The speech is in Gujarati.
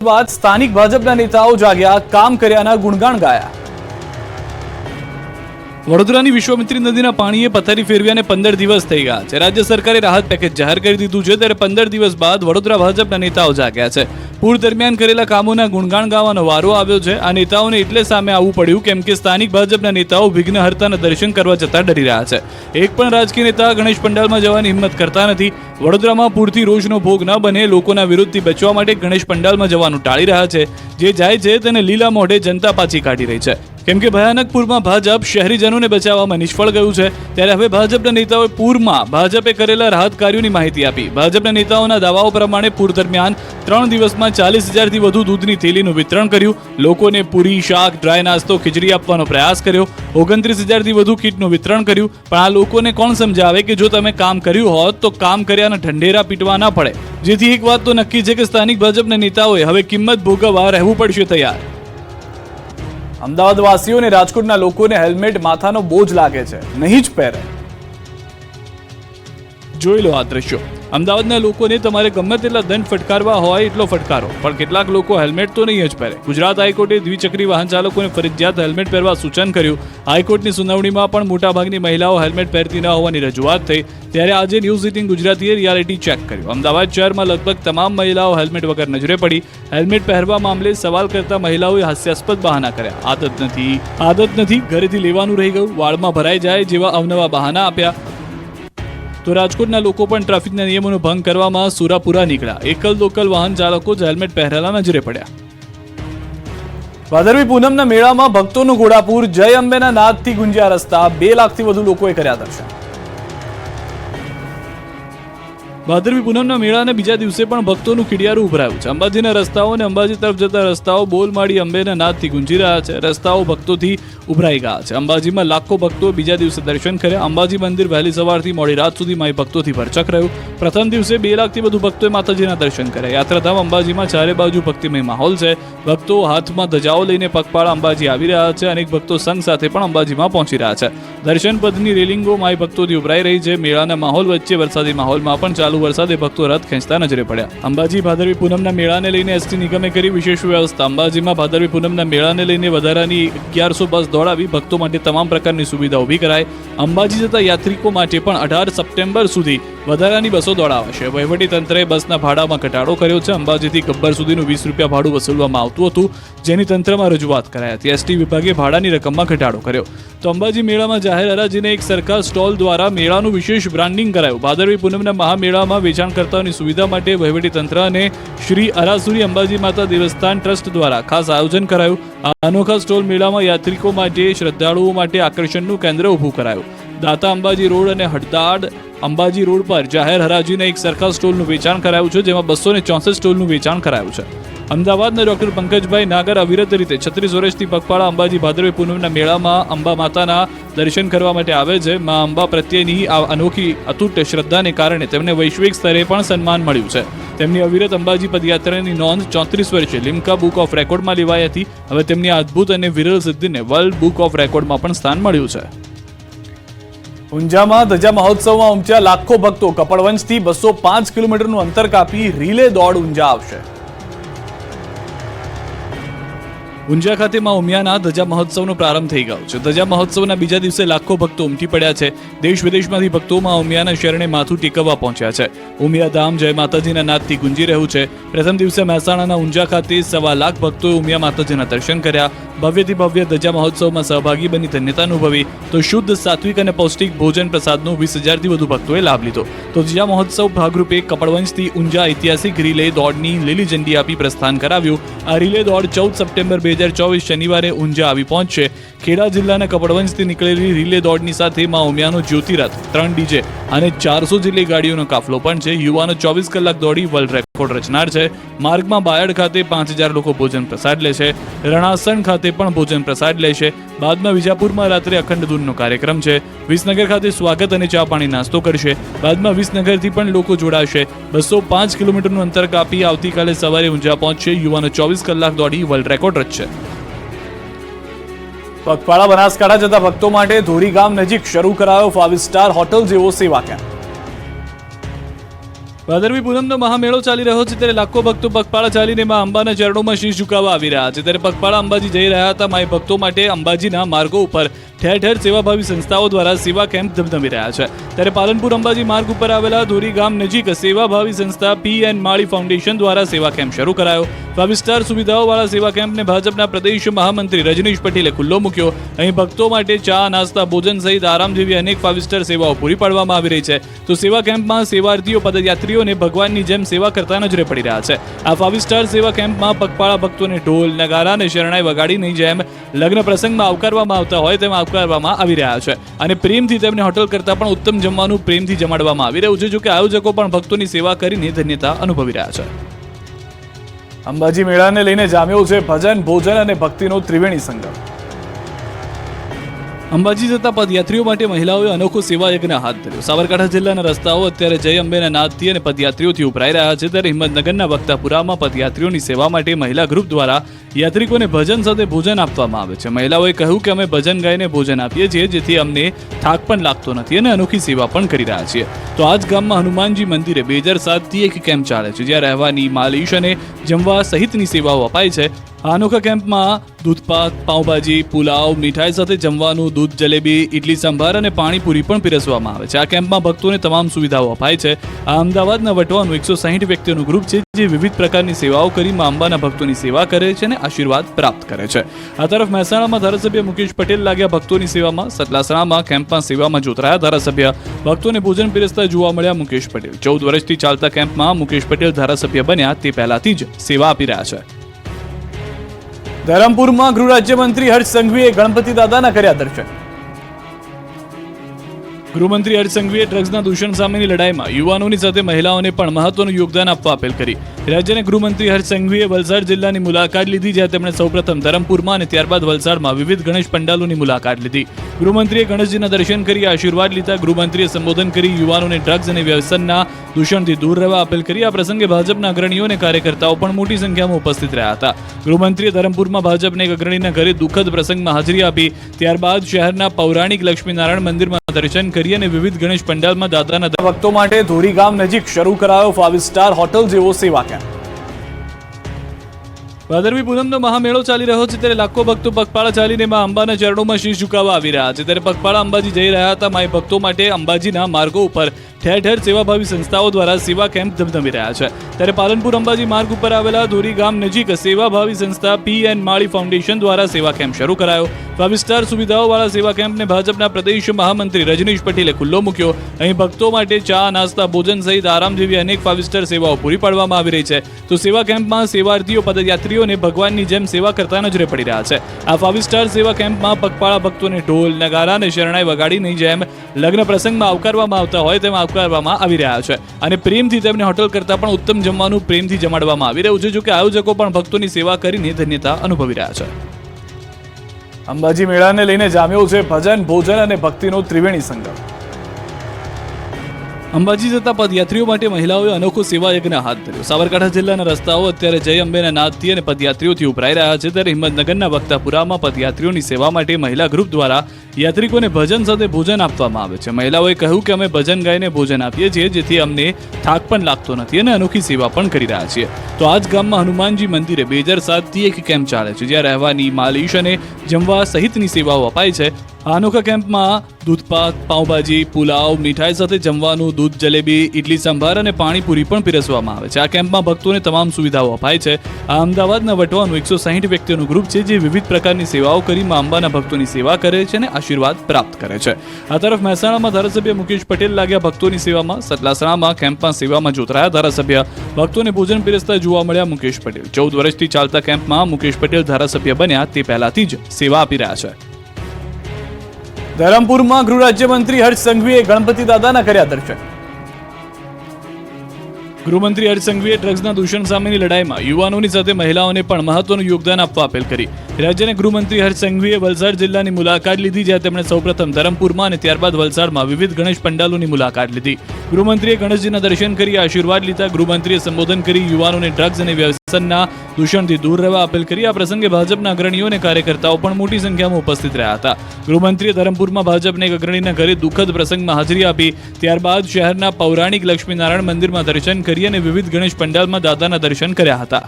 બાદ સ્થાનિક ભાજપના નેતાઓ જાગ્યા, કામ કર્યાના ગુણગાન ગાયા। વડોદરાની વિશ્વામિત્રી નદીના પાણીએ પથારી ફેરવ્યાને 15 દિવસ થઈ ગયા છે। રાજ્ય સરકારે રાહત પેકેજ જાહેર કરી દીધું છે, ત્યારે 15 દિવસ બાદ વડોદરા ભાજપના નેતાઓ જાગ્યા છે। પૂર દરમિયાન કરેલા કામોના ગુણગાન ગાવાનો વારો આવ્યો છે। આ નેતાઓને એટલે સામે આવવું પડ્યું કેમ કે સ્થાનિક ભાજપના નેતાઓ વિઘ્નહર્તાના દર્શન કરવા જતા ડરી રહ્યા છે। એક પણ રાજકીય નેતા ગણેશ પંડાલમાં જવાની હિંમત કરતા નથી। વડોદરામાં પૂરથી રોષનો ભોગ ન બને, લોકોના વિરોધથી બચવા માટે ગણેશ પંડાલમાં જવાનું ટાળી રહ્યા છે। જે જાય છે તેને લીલા મોઢે જનતા પાછી કાઢી રહી છે, કેમ કે ભયાનક પૂરમાં ભાજપ શહેરીજનોને બચાવવામાં નિષ્ફળ ગયું છે। ત્યારે હવે ભાજપના નેતાઓએ પૂરમાં ભાજપે કરેલા રાહત કાર્યોની માહિતી આપી। ભાજપના નેતાઓના દાવાઓ પ્રમાણે પૂર દરમિયાન 3 દિવસમાં 40,000થી વધુ દૂધની થેલીનું વિતરણ કર્યું। લોકોને પૂરી, શાક, ડ્રાય નાસ્તો, ખીચડી આપવાનો પ્રયાસ કર્યો। 29,000થી વધુ કીટનું વિતરણ કર્યું। પણ આ લોકોને કોણ સમજાવે કે જો તમે કામ કર્યું હોત તો કામ કર્યાના ઢંઢેરા પીટવા ના પડે। જેથી એક વાત તો નક્કી છે કે સ્થાનિક ભાજપના નેતાઓએ હવે કિંમત ભોગવવા રહેવું પડશે તૈયાર। અમદાવાદ વાસીઓ અને રાજકોટના લોકોને હેલ્મેટ માથાનો બોજ લાગે છે, નહીં જ પહેરે। જોઈ લો આ દ્રશ્યો। અમદાવાદના લોકોને તમારે ગમે તેટલા દંડ ફટકારવા હોય એટલો ફટકારો, પણ કેટલાક લોકો હેલ્મેટ તો નહીં જ પહેરે। ગુજરાત હાઈકોર્ટે દ્વિચક્રી વાહન ચાલકોને ફરજિયાત હેલ્મેટ પહેરવા સૂચન કર્યું। હાઈકોર્ટની સુનાવણીમાં પણ મોટાભાગની મહિલાઓ હેલ્મેટ પહેરતી ન હોવાની રજૂઆત થઈ। ત્યારે આજે ન્યૂઝ 18 ગુજરાતીએ રિયાલિટી ચેક કર્યું। અમદાવાદ શહેરમાં લગભગ તમામ મહિલાઓ હેલ્મેટ વગર નજરે પડી। હેલ્મેટ પહેરવા મામલે સવાલ કરતા મહિલાઓએ હાસ્યાસ્પદ બહાના કર્યા। આદત નથી, ઘરેથી લેવાનું રહી ગયું, વાળમાં ભરાઈ જાય જેવા અવનવા બહાના આપ્યા। તો રાજકોટના લોકો પણ ટ્રાફિકના નિયમોનો ભંગ કરવામાં સુરાપુરા નીકળ્યા। એકલ દોકલ વાહન ચાલકો જ હેલ્મેટ પહેરેલા નજરે પડ્યા। ભાદરવી પૂનમના મેળામાં ભક્તોનું ઘોડાપૂર, જય અંબેના નાદથી ગુંજ્યા રસ્તા। 2 લાખથી વધુ લોકોએ કર્યા દર્શન। ભાદરવી પૂનમના મેળાને બીજા દિવસે પણ ભક્તોનું ખીડિયારું ઉભરાયું છે। અંબાજીના રસ્તાઓ અને અંબાજી તરફ જતા રસ્તાઓ બોલમાળી અંબેના નાદથી ગુંજી રહ્યા છે। રસ્તાઓ ભક્તોથી ઉભરાઈ ગયા છે। અંબાજીમાં લાખો ભક્તો બીજા દિવસે દર્શન કર્યા। અંબાજી મંદિર વહેલી સવારથી મોડી રાત સુધી માઈ ભક્તોથી ભરચક રહ્યું। પ્રથમ દિવસે 2 લાખથી વધુ ભક્તોએ માતાજીના દર્શન કર્યા। યાત્રાધામ અંબાજીમાં ચારે બાજુ ભક્તિમય માહોલ છે। ભક્તો હાથમાં ધજાઓ લઈને પગપાળા અંબાજી આવી રહ્યા છે। અનેક ભક્તો સંઘ સાથે પણ અંબાજીમાં પહોંચી રહ્યા છે। દર્શન પદની રેલિંગો માઈ ભક્તોથી ઉભરાઈ રહી છે। મેળાના માહોલ વચ્ચે વરસાદી માહોલમાં પણ ચાલુ વરસાદે ભક્તો રથ ખેંચતા નજરે પડ્યા। અંબાજી ભાદરવી પૂનમના મેળાને લઈને એસટી નિગમે કરી વિશેષ વ્યવસ્થા। અંબાજીમાં ભાદરવી પૂનમના મેળાને લઈને વધારાની 1100 બસ દોડાવી ભક્તો માટે તમામ પ્રકારની સુવિધા ઊભી કરાઈ। અંબાજી જતા યાત્રિકો માટે પણ 18 સપ્ટેમ્બર સુધી વધારાની બસો દોડાવાશે। વહીવટી તંત્રએ બસના ભાડામાં ઘટાડો કર્યો છે। અંબાજીથી ગબ્બર સુધીનું 20 રૂપિયા ભાડું વસૂલવામાં આવતું હતું, જેની તંત્રમાં રજૂઆત કરાઈ હતી। એસટી વિભાગે ભાડાની રકમમાં ઘટાડો કર્યો। તો અંબાજી મેળામાં જાહેર હરાજીને એક સરખા સ્ટોલ દ્વારા મેળાનું વિશેષ બ્રાન્ડિંગ કરાયું। ભાદરવી પૂનમના મહામેળામાં વેચાણકર્તાઓની સુવિધા માટે વહીવટી તંત્ર અને શ્રી અરાસુરી અંબાજી માતા દેવસ્થાન ટ્રસ્ટ દ્વારા ખાસ આયોજન કરાયું। આ અનોખા સ્ટોલ મેળામાં યાત્રિકો માટે, શ્રદ્ધાળુઓ માટે આકર્ષણનું કેન્દ્ર ઊભું કરાયું। દાતા અંબાજી રોડ અને હડદાડ અંબાજી રોડ પર જાહેર હરાજીને એક સરખા સ્ટોલનું વેચાણ કરાયું છે, જેમાં 264 સ્ટોલનું વેચાણ કરાયું છે। અમદાવાદના ડોક્ટર પંકજભાઈ નાગર અવિરત રીતે 36 વર્ષથી પગપાળા અંબાજી ભાદરવી પૂનમના મેળામાં અંબા માતાના દર્શન કરવા માટે આવે છે। મા અંબા પ્રત્યેની આ અનોખી અતૂટ શ્રદ્ધાને કારણે તેમને વૈશ્વિક સ્તરે પણ સન્માન મળ્યું છે। તેમની અવિરત અંબાજી પદયાત્રાની નોંધ 34 વર્ષે લિમ્કા બુક ઓફ રેકોર્ડમાં લેવાઈ હતી। હવે તેમની અદ્ભુત અને વિરલ સિદ્ધિને વર્લ્ડ બુક ઓફ રેકોર્ડમાં પણ સ્થાન મળ્યું છે। ઊંઝામાં ધજા મહોત્સવમાં ઉમટ્યા લાખો ભક્તો। કપડવંજથી 205 કિલોમીટરનું અંતર કાપી રીલે દોડ ઊંઝા આવશે। ઊંઝા ખાતે માં ઉમિયાના ધજા મહોત્સવનો પ્રારંભ થઈ ગયો છે। ધજા મહોત્સવના બીજા દિવસે લાખો ભક્તો ઉમટી પડ્યા છે। દેશ વિદેશમાંથી ભક્તો માં ઉમિયાના શરણે માથું ટેકવવા પહોંચ્યા છે। ઉમિયા ધામ જય માતાજીના નાદથી ગુંજી રહ્યું છે। પ્રથમ દિવસે મહેસાણાના ઊંઝા ખાતે 1.25 લાખ ભક્તોએ ઉમિયા માતાજીના દર્શન કર્યા। ભવ્યથી ભવ્ય ધજા મહોત્સવમાં સહભાગી બની ધન્યતા અનુભવી। તો શુદ્ધ, સાત્વિક અને પૌષ્ટિક ભોજન પ્રસાદનો 20,000થી વધુ ભક્તોએ લાભ લીધો। તો ધજા મહોત્સવ ભાગરૂપે કપડવંજથી ઊંઝા ઐતિહાસિક રીલે દોડની લીલી ઝંડી આપી પ્રસ્થાન કરાવ્યું। આ રીલે દોડ 14 સપ્ટેમ્બર 2024 શનિવારે ઊંઝા આવી પહોંચશે। ખેડા જિલ્લાના કપડવંજથી નીકળેલી રીલે દોડની સાથે માં ઉમિયાનો જ્યોતિરથ, 3 ડીજે અને 400 જેટલી ગાડીઓનો કાફલો પણ છે। યુવાનો 24 કલાક દોડી વર્લ્ડ રેકોર્ડ રચનાર છે। માર્ગમાં બાયડ ખાતે 5,000 લોકો ભોજન પ્રસાદ લેશે। રણાસણ ખાતે પણ ભોજન પ્રસાદ લેશે। બાદમાં વિજાપુરમાં રાત્રે અખંડ ધૂનનો કાર્યક્રમ છે। વિસનગર ખાતે સ્વાગત અને ચા પાણી નાસ્તો કરશે। બાદમાં વિસનગરથી પણ લોકો જોડાશે। 205 કિલોમીટરનું અંતર કાપી આવતીકાલે સવારે ઊંઝા પહોંચશે। યુવાનો 24 કલાક દોડી વર્લ્ડ રેકોર્ડ રચશે। પગપાળા બનાસકાંઠા જતા ભક્તો માટે ધોરી ગામ નજીક શરૂ કરાયો 5 સ્ટાર હોટલ જેવો સેવા કેમ્પ। ભાદરવી પૂનમનો મહામેળો ચાલી રહ્યો છે ત્યારે લાખો ભક્તો પગપાળા ચાલીને માં અંબાના ચરણોમાં શીશ ઝુકાવવા આવી રહ્યા છે. ત્યારે પગપાળા અંબાજી જઈ રહ્યા હતા માઈ ભક્તો માટે અંબાજીના માર્ગો ઉપર ઠેર ઠેર સેવાભાવી સંસ્થાઓ દ્વારા સેવા કેમ્પ ધમધમી રહ્યા છે. ત્યારે પાલનપુર અંબાજી માર્ગ ઉપર આવેલા ધોરી ગામ નજીક સેવાભાવી સંસ્થા P.N. માળી ફાઉન્ડેશન દ્વારા સેવા કેમ્પ શરૂ કરાયો. 5 સ્ટાર સુવિધાઓવાળા સેવા કેમ્પને ભાજપના પ્રદેશ મહામંત્રી રજનીશ પટેલે ખુલ્લો મૂક્યો. અહીં ભક્તો માટે ચા, નાસ્તા, ભોજન સહિત આરામ જેવી અનેક 5 સ્ટાર સેવાઓ પૂરી પાડવામાં આવી રહી છે. તો સેવા કેમ્પમાં સેવાર્થીઓ પદયાત્રીઓને ભગવાનની જેમ સેવા કરતા નજરે પડી રહ્યા છે. આ 5 સ્ટાર સેવા કેમ્પમાં પગપાળા ભક્તોને ઢોલ, નગારા અને શરણાઈ વગાડીની જેમ લગ્ન પ્રસંગમાં આવકારવામાં આવતા હોય તેમ આવકારવામાં આવી રહ્યા છે. અને પ્રેમથી તેમને હોટલ કરતાં પણ ઉત્તમ જમવાનું પ્રેમથી જમાડવામાં આવી રહ્યું છે. જો કે આયોજકો પણ ભક્તોની સેવા કરીને ધન્યતા અનુભવી રહ્યા છે. અંબાજી મેળાને લઈને જામ્યો છે ભજન, ભોજન અને ભક્તિનો ત્રિવેણી સંગમ. અંબાજી જતા પદયાત્રીઓ માટે મહિલાઓએ અનોખો સેવા યજ્ઞ હાથ ધર્યો. સાબરકાંઠા જિલ્લાના રસ્તાઓ અત્યારે જય અંબેના નાદથી અને પદયાત્રીઓથી ઉભરાઈ રહ્યા છે. ત્યારે હિંમતનગરના વક્તાપુરામાં પદયાત્રીઓની સેવા માટે મહિલા ગ્રુપ દ્વારા યાત્રિકોને ભજન સાથે ભોજન આપવામાં આવે છે. મહિલાઓએ કહ્યું કે અમે ભજન ગાઈને ભોજન આપીએ છીએ, જેથી અમને થાક પણ લાગતો નથી અને અનોખી સેવા પણ કરી રહ્યા છીએ. તો આ જ ગામમાં હનુમાનજી મંદિરે 2007થી એક કેમ્પ ચાલે છે, જ્યાં રહેવાની, માલિશ અને જમવા સહિતની સેવાઓ અપાય છે. આ અનોખા કેમ્પમાં દૂધપાક, પાઉંભાજી, પુલાવ, મીઠાઈ સાથે જમવાનું, દૂધ જલેબી, ઇડલી સંભાર અને પાણીપુરી પણ પીરસવામાં આવે છે. આ કેમ્પમાં ભક્તોને તમામ સુવિધાઓ અપાય છે. આ અમદાવાદના વટવાનું 160 વ્યક્તિઓનું ગ્રુપ છે, જે વિવિધ પ્રકારની સેવાઓ કરી મા અંબાના ભક્તોની સેવા કરે છે અને આશીર્વાદ પ્રાપ્ત કરે છે. આ તરફ મહેસાણામાં ધારાસભ્ય મુકેશ પટેલ લાગ્યા ભક્તોની સેવામાં. સતલાસણામાં કેમ્પમાં સેવામાં જોતરાયા ધારાસભ્ય. ભક્તોને ભોજન પીરસતા જોવા મળ્યા મુકેશ પટેલ. 14 વર્ષથી ચાલતા કેમ્પમાં મુકેશ પટેલ ધારાસભ્ય બન્યા તે પહેલાથી જ સેવા આપી રહ્યા છે. ધરમપુરમાં ગૃહ રાજ્યમંત્રી હર્ષ સંઘવીએ ગણપતિ દાદાના કર્યા દર્શન. ગૃહમંત્રી હર્ષ સંઘવીએ ડ્રગ્સના દૂષણ સામેની લડાઈમાં યુવાનોની સાથે મહિલાઓને પણ મહત્વનું યોગદાન આપવા અપીલ કરી. રાજ્યના ગૃહમંત્રી હર્ષ સંઘવીએ વલસાડ જિલ્લાની મુલાકાત લીધી, જ્યાં તેમણે સૌપ્રથમ ધરમપુરમાં અને ત્યારબાદ વલસાડમાં વિવિધ ગણેશ પંડાલોની મુલાકાત લીધી. ગૃહમંત્રીએ ગણેશજીના દર્શન કરી આશીર્વાદ લીધા. ગૃહમંત્રીએ સંબોધન કરી યુવાનોને ડ્રગ્સ અને વ્યસનના દૂષણથી દૂર રહેવા અપીલ કરી. આ પ્રસંગે ભાજપના અગ્રણીઓ અને કાર્યકર્તાઓ પણ મોટી સંખ્યામાં ઉપસ્થિત રહ્યા હતા. ગૃહમંત્રીએ ધરમપુરમાં ભાજપના એક અગ્રણીના ઘરે દુઃખદ પ્રસંગમાં હાજરી આપી. ત્યારબાદ શહેરના પૌરાણિક લક્ષ્મીનારાયણ મંદિરમાં દર્શન કરી અને વિવિધ ગણેશ પંડાલમાં દાદાના ભક્તો માટે ધોરી ગામ નજીક શરૂ કરાયો 5 સ્ટાર હોટલ જેવો સેવા કેમ્પ. ભાદરવી પૂનમનો મહામેળો ચાલી રહ્યો છે ત્યારે લાખો ભક્તો પગપાળા ચાલીને માં અંબાના ચરણોમાં શીશ ઝુકાવવા આવી રહ્યા છે. ત્યારે પગપાળા અંબાજી જઈ રહ્યા હતા માઈ ભક્તો માટે અંબાજીના માર્ગો ઉપર ઠેર ઠેર સેવાભાવી સંસ્થાઓ દ્વારા સેવા કેમ્પ ધમધમી રહ્યા છે. ત્યારે પાલનપુર અંબાજી માર્ગ ઉપર આવેલા ધોરી ગામ નજીક સેવાભાવી સંસ્થા P.N. માળી ફાઉન્ડેશન દ્વારા સેવા કેમ્પ શરૂ કરાયો. 5 સ્ટાર સુવિધાઓવાળા સેવા કેમ્પને ભાજપના પ્રદેશ મહામંત્રી રજનીશ પટેલે ખુલ્લો મૂક્યો. અહીં ભક્તો માટે ચા, નાસ્તા, ભોજન સહિત આરામ જેવી અનેક 5 સ્ટાર સેવાઓ પૂરી પાડવામાં આવી રહી છે. તો સેવા કેમ્પમાં સેવાર્થીઓ પદયાત્રીઓને ભગવાનની જેમ સેવા કરતા નજરે પડી રહ્યા છે. આ 5 સ્ટાર સેવા કેમ્પમાં પગપાળા ભક્તોને ઢોલ, નગારા અને શરણાઈ વગાડીની જેમ લગ્ન પ્રસંગમાં આવકારવામાં આવતા હોય તેમ આવકારવામાં આવી રહ્યા છે. અને પ્રેમથી તેમને હોટલ કરતાં પણ ઉત્તમ જમવાનું પ્રેમથી જમાડવામાં આવી રહ્યું છે. જો કે આયોજકો પણ ભક્તોની સેવા કરીને ધન્યતા અનુભવી રહ્યા છે. અંબાજી મેળાને લઈને જામ્યો છે ભજન, ભોજન અને ભક્તિનો ત્રિવેણી સંગમ. અંબાજી જતા પદયાત્રીઓ માટે મહિલાઓએ અનોખો સેવા યજ્ઞ હાથ ધર્યો. સાબરકાંઠા જિલ્લાના રસ્તાઓ અત્યારે જય અંબેના નાદથી અને પદયાત્રીઓથી ઉભરાઈ રહ્યા છે. ત્યારે હિંમતનગરના વક્તાપુરામાં પદયાત્રીઓની સેવા માટે મહિલા ગ્રુપ દ્વારા યાત્રિકોને ભજન સાથે ભોજન આપવામાં આવે છે. મહિલાઓએ કહ્યું કે અમે ભજન ગાઈને ભોજન આપીએ છીએ, જેથી અમને થાક પણ લાગતો નથી અને અનોખી સેવા પણ કરી રહ્યા છીએ. તો આ જ ગામમાં હનુમાનજી મંદિરે 2007થી એક કેમ્પ ચાલે છે, જ્યાં રહેવાની, માલિશ અને જમવા સહિતની સેવાઓ અપાય છે. આ અનોખા કેમ્પમાં દૂધપાક, પાઉંભાજી, પુલાવ, મીઠાઈ સાથે જમવાનું, દૂધ જલેબી, ઇડલી સંભાર અને પાણીપુરી પણ પીરસવામાં આવે છે. આ કેમ્પમાં ભક્તોને તમામ સુવિધાઓ અપાય છે. આ અમદાવાદના વટવાનું 160 વ્યક્તિઓનું ગ્રુપ છે, જે વિવિધ પ્રકારની સેવાઓ કરી મા અંબાના ભક્તોની સેવા કરે છે અને આશીર્વાદ પ્રાપ્ત કરે છે. આ તરફ મહેસાણામાં ધારાસભ્ય મુકેશ પટેલ લાગ્યા ભક્તોની સેવામાં. સતલાસણામાં કેમ્પમાં સેવામાં જોતરાયા ધારાસભ્ય. ભક્તોને ભોજન પીરસતા જોવા મળ્યા મુકેશ પટેલ. 14 વર્ષથી ચાલતા કેમ્પમાં મુકેશ પટેલ ધારાસભ્ય બન્યા તે પહેલાથી જ સેવા આપી રહ્યા છે. ધરમપુરમાં ગૃહ રાજ્યમંત્રી હર્ષ સંઘવીએ ગણપતિ દાદાના કર્યા દર્શન. ગૃહમંત્રી હર્ષ સંઘવીએ ડ્રગ્સના દૂષણ સામેની લડાઈમાં યુવાનોની સાથે મહિલાઓને પણ મહત્વનું યોગદાન આપવા અપીલ કરી. રાજ્યના ગૃહમંત્રી હર્ષ સંઘવીએ વલસાડ જિલ્લાની મુલાકાત લીધી, જ્યાં તેમણે સૌપ્રથમ ધરમપુરમાં અને ત્યારબાદ વલસાડમાં વિવિધ ગણેશ પંડાલોની મુલાકાત લીધી. ગૃહમંત્રીએ ગણેશજીના દર્શન કરી આશીર્વાદ લીધા. ગૃહમંત્રીએ સંબોધન કરી યુવાનોને ડ્રગ્સ અને વ્યસનના દૂષણથી દૂર રહેવા અપીલ કરી. આ પ્રસંગે ભાજપના અગ્રણીઓ અને કાર્યકર્તાઓ પણ મોટી સંખ્યામાં ઉપસ્થિત રહ્યા હતા. ગૃહમંત્રીએ ધરમપુરમાં ભાજપના એક અગ્રણીના ઘરે દુઃખદ પ્રસંગમાં હાજરી આપી. ત્યારબાદ શહેરના પૌરાણિક લક્ષ્મીનારાયણ મંદિરમાં દર્શન કરી અને વિવિધ ગણેશ પંડાલમાં દાદાના દર્શન કર્યા હતા.